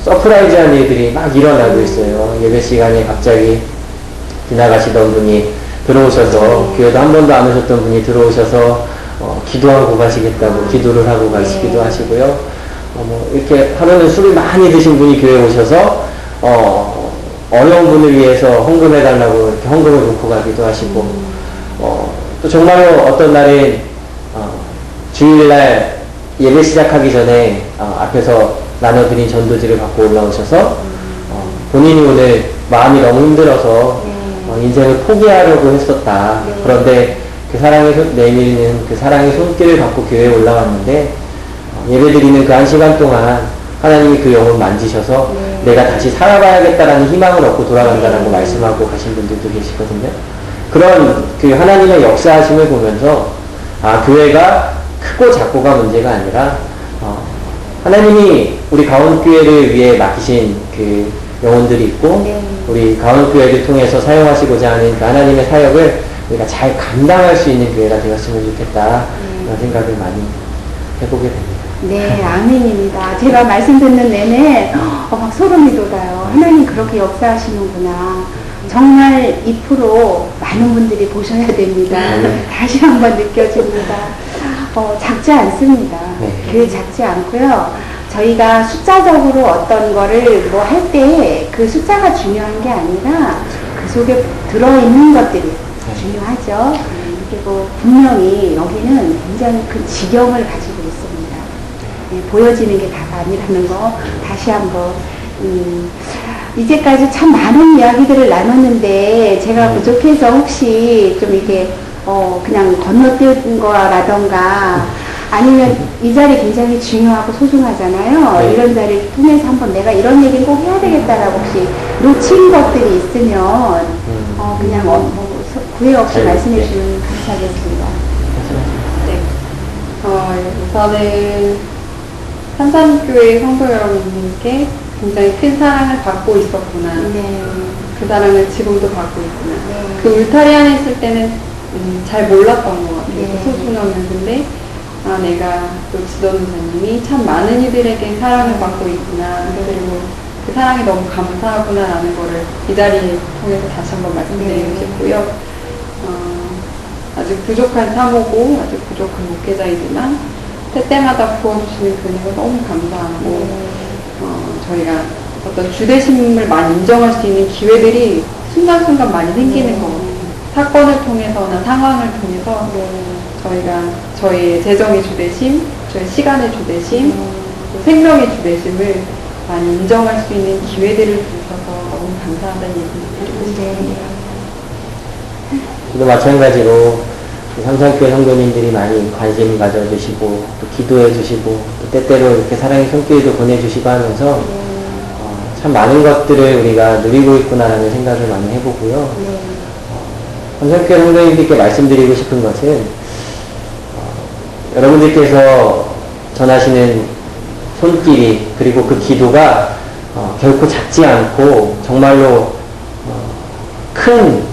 서프라이즈한 일들이 막 일어나고 있어요. 예배 시간에 갑자기 지나가시던 분이 들어오셔서 교회도 한 번도 안 오셨던 분이 들어오셔서 기도하고 가시겠다고 기도를 하고 가시기도 하시고요. 이렇게 하루는 술을 많이 드신 분이 교회에 오셔서 어려운 분을 위해서 헌금해달라고 이렇게 헌금을 놓고 가기도 하시고 또 정말로 어떤 날엔 주일날 예배 시작하기 전에 앞에서 나눠드린 전도지를 갖고 올라오셔서 본인이 오늘 마음이 너무 힘들어서 인생을 포기하려고 했었다. 그런데 그 사랑의 내밀는 그 사랑의 손길을 갖고 교회에 올라왔는데 예배드리는 그 한 시간 동안 하나님이 그 영을 만지셔서 내가 다시 살아봐야겠다라는 희망을 얻고 돌아간다라고 말씀하고 가신 분들도 계시거든요. 그런 그 하나님의 역사하심을 보면서 교회가 크고 작고가 문제가 아니라 하나님이 우리 가온교회를 위해 맡기신 그 영혼들이 있고 우리 가온교회를 통해서 사용하시고자 하는 그 하나님의 사역을 우리가 잘 감당할 수 있는 교회가 되었으면 좋겠다 그런 생각을 많이 해보게 됩니다. 네, 아멘입니다. 제가 말씀 듣는 내내 막 소름이 돋아요. 하나님 그렇게 역사하시는구나. 정말 2% 많은 분들이 보셔야 됩니다. 다시 한번 느껴집니다. 작지 않습니다. 교회 작지 않고요. 저희가 숫자적으로 어떤 거를 할 때 그 숫자가 중요한 게 아니라 그 속에 들어있는 것들이 중요하죠. 그리고 분명히 여기는 굉장히 큰 지경을 가지고 있습니다. 네, 보여지는 게 다가 아니라는 거 다시 한번 이제까지 참 많은 이야기들을 나눴는데 제가 부족해서 혹시 좀 이렇게 그냥 건너뛴 거라던가 아니면 이 자리 굉장히 중요하고 소중하잖아요. 네. 이런 자리를 통해서 한번 내가 이런 얘기를 꼭 해야 되겠다라고 혹시 놓친 것들이 있으면 그냥 구애 없이 네. 말씀해 주시면 감사하겠습니다. 네. 우선은 삼산교회 성도 여러분께 굉장히 큰 사랑을 받고 있었구나. 네. 그 사랑을 지금도 받고 있구나. 네. 그 울타리 안에 있을 때는 잘 몰랐던 것 같아요. 네. 그 소중함을. 근데 내가 또 지도사님이 참 많은 이들에게 사랑을 받고 있구나. 그리고 그 사랑이 너무 감사하구나라는 거를 이 자리를 통해서 다시 한번 말씀드리고 네. 싶고요. 아주 부족한 사모고 아주 부족한 목회자이지만 때때마다 부어주시는 그 은혜가 너무 감사하고 저희가 어떤 주되심을 많이 인정할 수 있는 기회들이 순간순간 많이 생기는 것 같아요. 사건을 통해서나 상황을 통해서 저희가 저희의 재정의 주되심, 저희 시간의 주되심, 또 생명의 주되심을 많이 인정할 수 있는 기회들을 주셔서 너무 감사하다는 얘기를 드리고 싶습니다. 또 마찬가지로 삼산교회 성도님들이 많이 관심 가져주시고 또 기도해주시고 또 때때로 이렇게 사랑의 손길도 보내주시고 하면서 참 많은 것들을 우리가 누리고 있구나라는 생각을 많이 해보고요. 삼산교회 성도님들께 말씀드리고 싶은 것은 여러분들께서 전하시는 손길이 그리고 그 기도가 결코 작지 않고 정말로 큰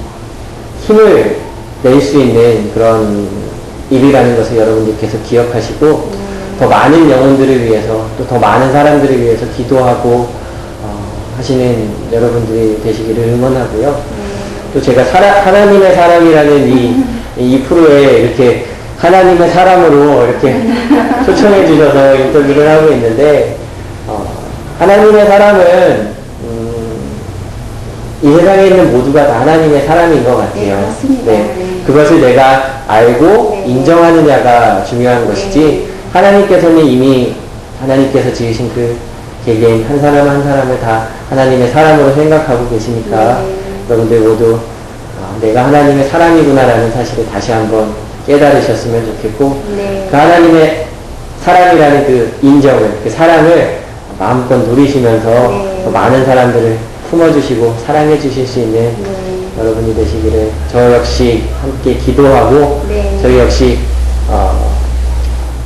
힘을 낼 수 있는 그런 일이라는 것을 여러분들께서 기억하시고 더 많은 영혼들을 위해서 또 더 많은 사람들을 위해서 기도하고 하시는 여러분들이 되시기를 응원하고요. 또 제가 하나님의 사람이라는 이 프로에 이렇게 하나님의 사람으로 이렇게 초청해 주셔서 인터뷰를 하고 있는데 하나님의 사람은 이 세상에 있는 모두가 다 하나님의 사람인 것 같아요. 네, 맞습니다. 네. 그것을 내가 알고 네. 인정하느냐가 중요한 것이지 네. 하나님께서는 이미 하나님께서 지으신 그 개개인 한 사람 한 사람을 다 하나님의 사람으로 생각하고 계시니까 네. 여러분들 모두 내가 하나님의 사람이구나라는 사실을 다시 한번 깨달으셨으면 좋겠고 네. 그 하나님의 사람이라는 그 인정을 그 사랑을 마음껏 누리시면서 네. 더 많은 사람들을 품어주시고 사랑해 주실 수 있는 네. 여러분이 되시기를 저 역시 함께 기도하고 네. 저희 역시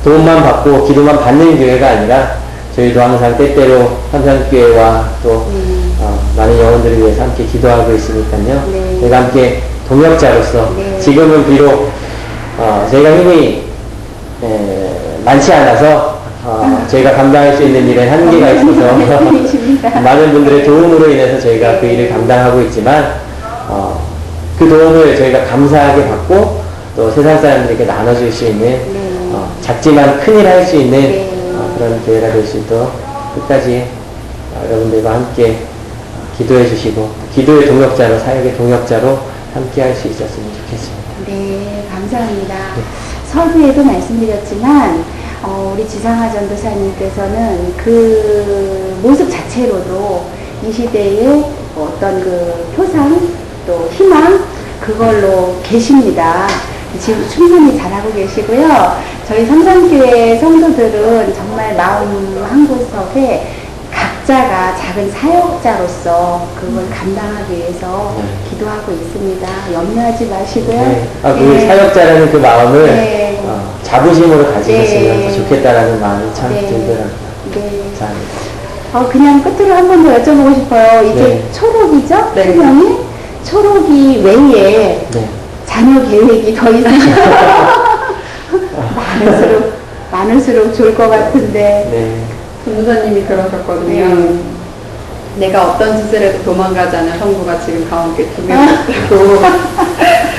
도움만 받고 기도만 받는 교회가 아니라 저희도 항상 때때로 삼산교회와 또 많은 영혼들을 위해서 함께 기도하고 있으니까요. 네. 저희가 함께 동역자로서 네. 지금은 비록 저희가 힘이 많지 않아서 저희가 감당할 수 있는 일에 한계가 있어서 많은 분들의 도움으로 인해서 저희가 그 일을 감당하고 있지만 그 도움을 저희가 감사하게 받고 또 세상 사람들에게 나눠줄 수 있는 작지만 큰일 할 수 있는 그런 교회가 될 수 있도록 끝까지 여러분들과 함께 기도해 주시고 기도의 동역자로 사역의 동역자로 함께 할 수 있었으면 좋겠습니다. 네, 감사합니다. 서두에도 말씀드렸지만 우리 지상하 전도사님께서는 그 모습 자체로도 이 시대의 어떤 그 표상 또 희망 그걸로 계십니다. 지금 충분히 잘하고 계시고요. 저희 삼산교회 성도들은 정말 마음 한 구석에 각자가 작은 사역자로서 그걸 감당하기 위해서 기도하고 있습니다. 염려하지 마시고요. 네. 그 사역자라는 그 마음을 네. 자부심으로 가지셨으면 네. 더 좋겠다라는 마음이 참 네. 들더라고요. 네. 감사합니다. 그냥 끝으로 한 번 더 여쭤보고 싶어요. 이제 네. 초록이죠? 네. 투명이? 초록이 외에 네. 자녀 계획이 더 있으시죠? 많을수록 좋을 것 같은데. 네. 전도사님이 그러셨거든요. 내가 어떤 짓을 해도 도망가지 않은 성도가 지금 가운데 2명 있다고.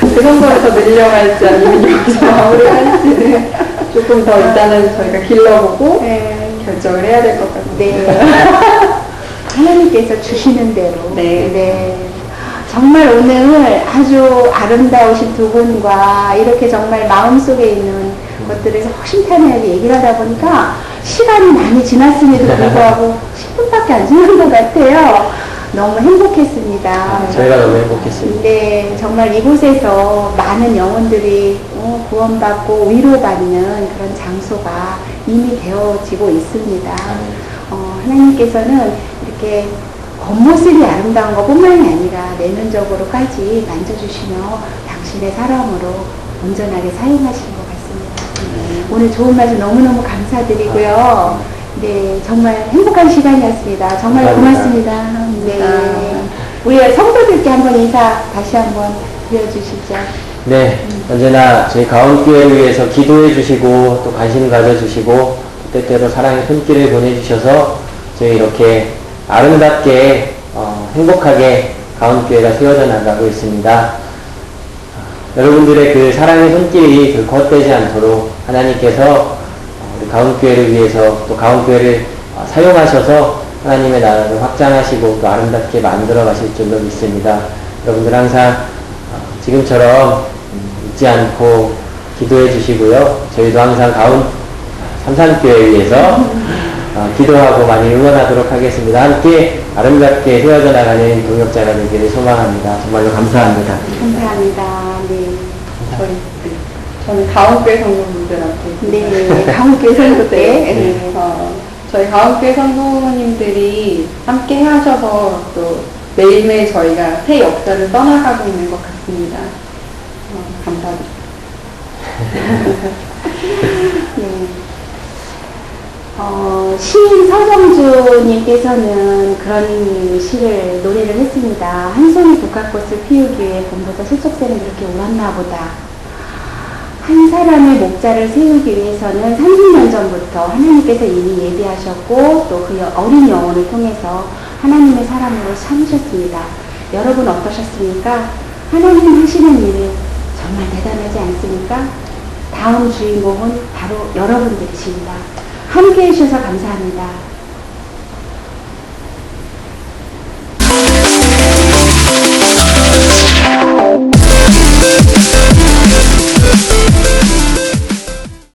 그 성도를 더 늘려갈지 아니면 여기서 마무리할지는 조금 더 일단은 저희가 길러보고 네. 결정을 해야 될 것 같아요. 네. 하나님께서 주시는 대로. 네. 네. 정말 오늘 아주 아름다우신 두 분과 이렇게 정말 마음속에 있는 것들을 허심탄회하게 얘기를 하다 보니까 시간이 많이 지났음에도 불구하고 10분밖에 안 지난 것 같아요. 너무 행복했습니다. 저희가 너무 행복했습니다. 네, 정말 이곳에서 많은 영혼들이 구원받고 위로받는 그런 장소가 이미 되어지고 있습니다. 하나님께서는 이렇게 겉모습이 아름다운 것뿐만이 아니라 내면적으로까지 만져주시며 당신의 사람으로 온전하게 사용하시는 것 같습니다. 오늘 좋은 말씀 너무너무 감사드리고요. 네, 정말 행복한 시간이었습니다. 정말 감사합니다. 고맙습니다. 네. 감사합니다. 우리 성도들께 한번 인사 다시 한번 드려주시죠. 네, 언제나 저희 가온교회를 위해서 기도해 주시고 또 관심 가져주시고 때때로 사랑의 손길을 보내주셔서 저희 이렇게 아름답게 행복하게 가온교회가 세워져 나가고 있습니다. 여러분들의 그 사랑의 손길이 그 헛되지 않도록 하나님께서 우리 가온교회를 위해서 또 가온교회를 사용하셔서 하나님의 나라를 확장하시고 또 아름답게 만들어 가실 줄로 믿습니다. 여러분들 항상 지금처럼 잊지 않고 기도해 주시고요. 저희도 항상 가온 삼산교회를 위해서 기도하고 많이 응원하도록 하겠습니다. 함께 아름답게 세워져 나가는 동역자가 되기를 소망합니다. 정말로 감사합니다. 감사합니다. 네. 저는 가운교회 성도분들한테 네, 가운교회 성도 때. 네. 저희 가운교회 성도님들이 함께 하셔서 또 매일매일 저희가 새 역사를 떠나가고 있는 것 같습니다. 감사합니다. 네. 시인 서정주님께서는 그런 시를 노래를 했습니다. 한 송이 국화꽃을 피우기 위해 봄보다 실속새는 그렇게 울었나 보다. 한 사람의 목자를 세우기 위해서는 30년 전부터 하나님께서 이미 예비하셨고 또 그 어린 영혼을 통해서 하나님의 사람으로 삼으셨습니다. 여러분 어떠셨습니까? 하나님 하시는 일이 정말 대단하지 않습니까? 다음 주인공은 바로 여러분들이십니다. 함께 해주셔서 감사합니다.